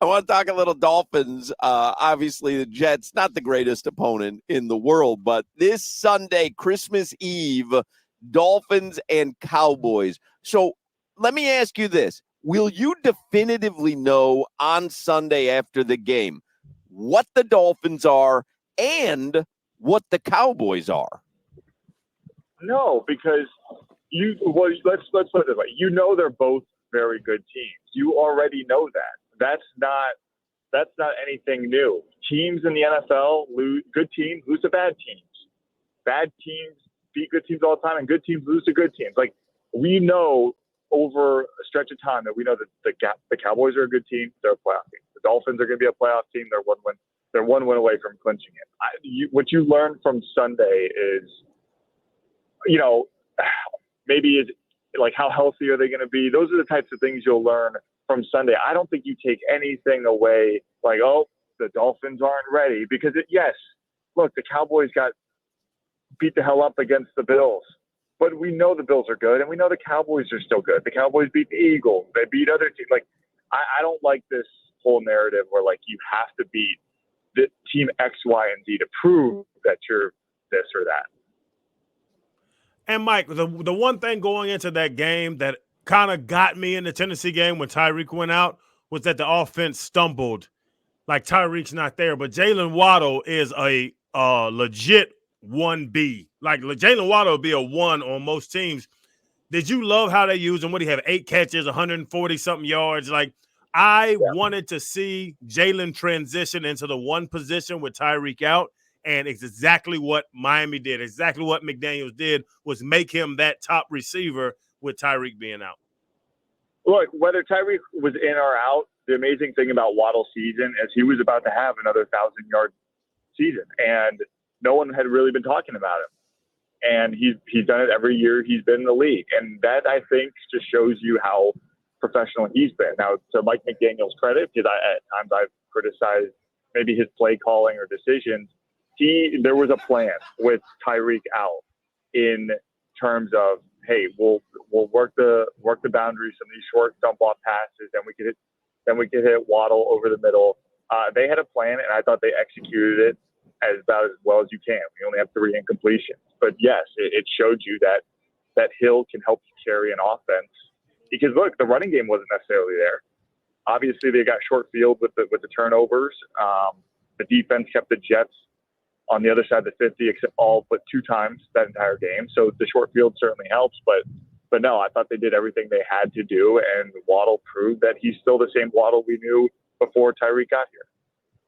I want to talk a little Dolphins. Obviously, the Jets, not the greatest opponent in the world, but this Sunday, Christmas Eve, Dolphins and Cowboys. So let me ask you this. Will you definitively know on Sunday after the game what the Dolphins are and what the Cowboys are? No, because let's put it this way. You know they're both very good teams. You already know that. That's not anything new. Teams in the NFL lose, good teams lose to bad teams. Bad teams beat good teams all the time, and good teams lose to good teams. Like, we know over a stretch of time that we know that the Cowboys are a good team. They're a playoff team. The Dolphins are going to be a playoff team. They're one win away from clinching it. What you learn from Sunday is, maybe is like, how healthy are they going to be? Those are the types of things you'll learn from Sunday. I don't think you take anything away like, oh, the Dolphins aren't ready, because look, the Cowboys got beat the hell up against the Bills, but we know the Bills are good, and we know the Cowboys are still good. The Cowboys beat the Eagles. They beat other teams. Like, I don't like this whole narrative where, like, you have to beat the team X, Y, and Z to prove that you're this or that. And Mike, the one thing going into that game that kind of got me in the Tennessee game when Tyreek went out was that the offense stumbled. Like, Tyreek's not there, but Jalen Waddle is a legit 1B. Like, Jalen Waddle would be a 1 on most teams. Did you love how they used him? What, he have 8 catches, 140-something yards? Like, I wanted to see Jalen transition into the one position with Tyreek out, and it's exactly what Miami did. Exactly what McDaniels did was make him that top receiver with Tyreek being out. Look, whether Tyreek was in or out, the amazing thing about Waddle's season is he was about to have another 1,000-yard season, and no one had really been talking about him. And he's done it every year he's been in the league. And that, I think, just shows you how professional he's been. Now, to Mike McDaniel's credit, because at times I've criticized maybe his play calling or decisions, there was a plan with Tyreek out in terms of, hey, we'll work the boundaries, some of these short dump off passes, then we could hit Waddle over the middle. They had a plan, and I thought they executed it about as well as you can. We only have 3 incompletions, but yes, it showed you that Hill can help you carry an offense. Because look, the running game wasn't necessarily there. Obviously, they got short field with the turnovers. The defense kept the Jets on the other side of the 50, except all but 2 times that entire game. So the short field certainly helps, but no, I thought they did everything they had to do, and Waddle proved that he's still the same Waddle we knew before Tyreek got here.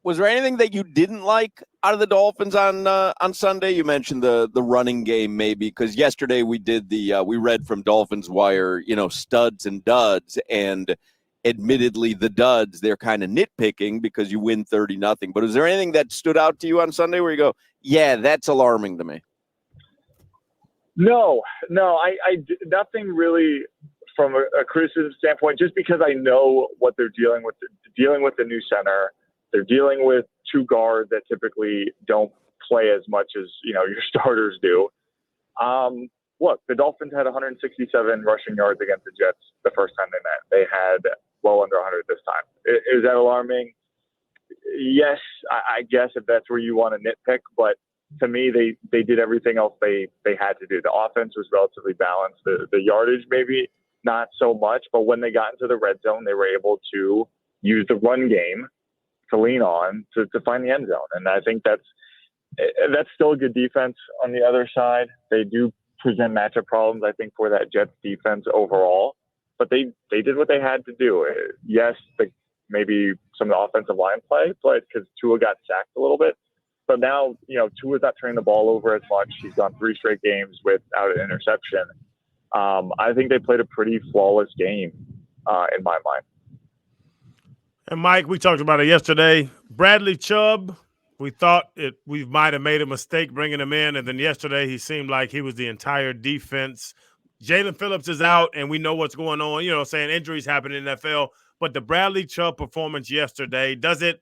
Was there anything that you didn't like out of the Dolphins on Sunday? You mentioned the running game, maybe, because yesterday we did we read from Dolphins Wire, studs and duds, and admittedly the duds, they're kind of nitpicking because you win 30-0. But is there anything that stood out to you on Sunday where you go, yeah, that's alarming to me? No, I nothing really from a criticism standpoint, just because I know what they're dealing with the new center. They're dealing with 2 guards that typically don't play as much as, your starters do. Look, the Dolphins had 167 rushing yards against the Jets the first time they met. They had well under 100 this time. Is that alarming? Yes, I guess, if that's where you want to nitpick. But to me, they did everything else they had to do. The offense was relatively balanced. The yardage maybe not so much. But when they got into the red zone, they were able to use the run game to lean on to find the end zone. And I think that's still a good defense on the other side. They do present matchup problems, I think, for that Jets defense overall, but they did what they had to do. Yes, maybe some of the offensive line play, but because Tua got sacked a little bit, but now, Tua's not turning the ball over as much. He's gone 3 straight games without an interception. I think they played a pretty flawless game in my mind. And Mike, we talked about it yesterday. Bradley Chubb, we thought we might have made a mistake bringing him in, and then yesterday he seemed like he was the entire defense. Jalen Phillips is out, and we know what's going on. Saying injuries happen in the NFL, but the Bradley Chubb performance yesterday, does it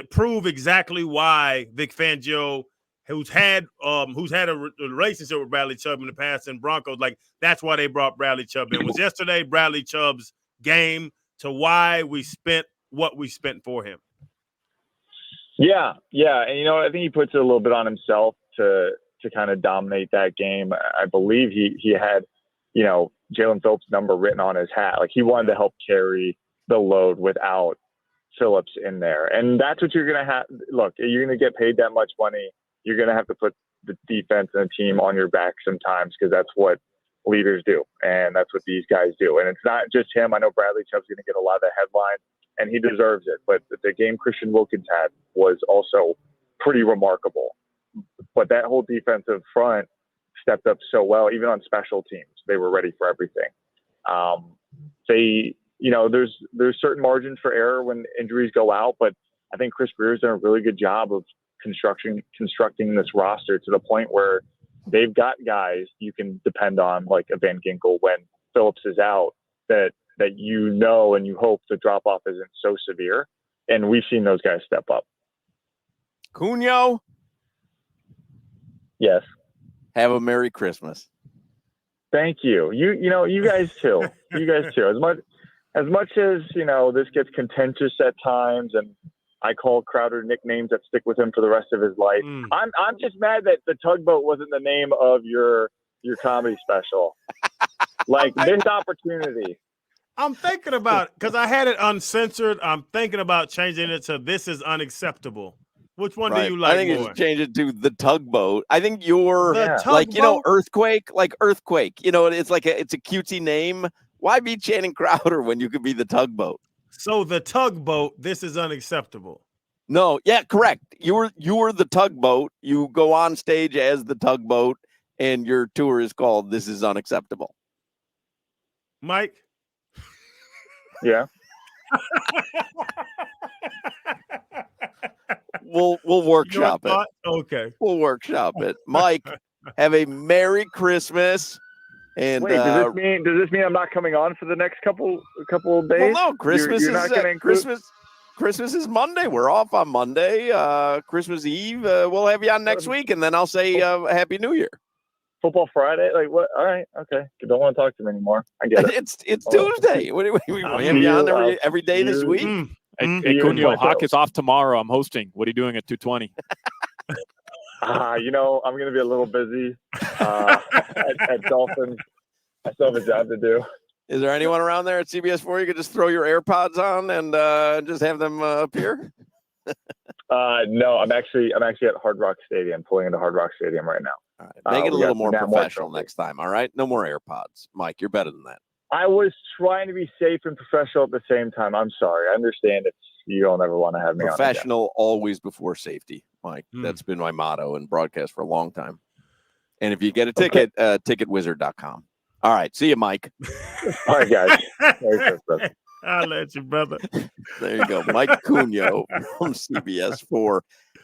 prove exactly why Vic Fangio, who's had a relationship with Bradley Chubb in the past in Broncos, like, that's why they brought Bradley Chubb in? Was yesterday Bradley Chubb's game to why we spent what we spent for him. Yeah. And, I think he puts it a little bit on himself to kind of dominate that game. I believe he had, Jalen Phillips' number written on his hat. Like, he wanted to help carry the load without Phillips in there. And that's what you're going to have. Look, you're going to get paid that much money. You're going to have to put the defense and the team on your back sometimes, because that's what leaders do. And that's what these guys do. And it's not just him. I know Bradley Chubb's going to get a lot of the headlines, and he deserves it. But the game Christian Wilkins had was also pretty remarkable. But that whole defensive front stepped up so well, even on special teams. They were ready for everything. There's certain margins for error when injuries go out, but I think Chris Greer's done a really good job of constructing this roster to the point where they've got guys you can depend on, like a Van Ginkel when Phillips is out, that and you hope the drop-off isn't so severe. And we've seen those guys step up. Cugno, yes. have a Merry Christmas. Thank you. You guys too. You guys too. As much as this gets contentious at times, and I call Crowder nicknames that stick with him for the rest of his life. I'm just mad that the tugboat wasn't the name of your comedy special. Like, this opportunity. I'm thinking about, because I had it uncensored, I'm thinking about changing it to This Is Unacceptable. Which one do you like I think more? you should change it to The Tugboat. I think you're Tugboat? Earthquake, it's like it's a cutesy name. Why be Channing Crowder when you could be The Tugboat? So The Tugboat, This Is Unacceptable. No, yeah, correct. You were The Tugboat. You go on stage as The Tugboat, and your tour is called This Is Unacceptable. Mike? Yeah. We'll workshop it. Okay. We'll workshop it. Mike, have a Merry Christmas. And wait, does this mean I'm not coming on for the next couple of days? Well, no, Christmas you're not gonna include... Christmas is Monday. We're off on Monday. Christmas Eve. We'll have you on next week, and then I'll say Happy New Year. Football Friday? Like what? All right, okay. You don't want to talk to me anymore. I get it. It's Tuesday. We have you on every day this week. Hey, Cugno, Hawk is off tomorrow. I'm hosting. What are you doing at 2:20? I'm going to be a little busy at Dolphins. I still have a job to do. Is there anyone around there at CBS4 you could just throw your AirPods on and just have them appear? No, I'm actually at Hard Rock Stadium, pulling into Hard Rock Stadium right now. All right. Make it a little more professional next time, all right? No more AirPods. Mike, you're better than that. I was trying to be safe and professional at the same time. I'm sorry. I understand you don't ever want to have me on. Professional always before safety, Mike. That's been my motto in broadcast for a long time. And if you get a ticket, ticketwizard.com. All right. See you, Mike. All right, guys. Merry Christmas. I'll let you, brother. There you go. Mike Cugno from CBS4.